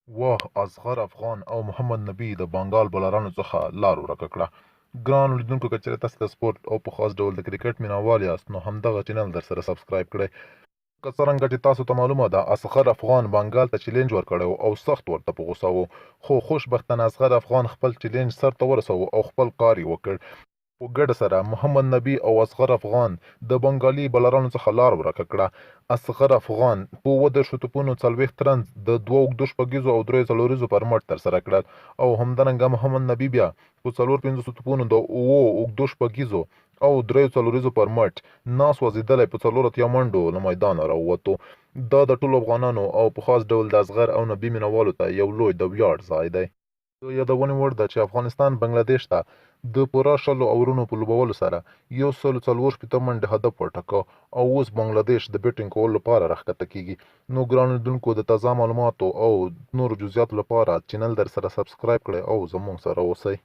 واه اصغر افغان او محمد نبي د بنګال بولرانو څخه لار ورکه کړه. ګرانو لیدونکو، که چېرې تاسو د سپورټ او په خاص ډول د کرکټ مینوال یاست نو همدغه چینل درسره سبسکرایب کړئ. که څرنګه چې تاسو ته معلومه ده، اصغر افغان بنګال ته چیلنج ورکړی او سخت ورته په غوسه و، خو خوشبختانه اصغر افغان خپل چیلنج سرته ورساوه او خپل کار یې وکړ. په ګډه سره محمد نبي او اصغر افغان د بنګالي بولرانو څخه لار ورکه کړه. اصغر افغان په اووه توپونو 40 رنز د 2 اوږدو شپږیزو او 3 څلوریزو پر مټ ترسره کړل، او همدارنګه محمد نبي بیا په 54 توپونو د 7 اوږدو شپږیزو او 3 څلوریزو پر مټ ناس وزیدلی په 4 منډو له میدانه راووتو. دا د ټولو افغانانو او په خاص ډول د اصغر او نبي مینوالو ته یو لوی د ویاړ ځای دی. د یادونې وړ ده چې افغانستان بنګلادیش ته د پوره 100 اورونو په لوبولو سره 144 منډې هدف وټاکه، او اوس بنګلادیش د بیټینګ کولو لپاره راښکته کیږي. نو ګرانو لیدونکو، د تازه معلوماتو او نورو جزئیاتو لپاره چینل درسره سبسکرایب کړئ او زموږ سره اوسئ.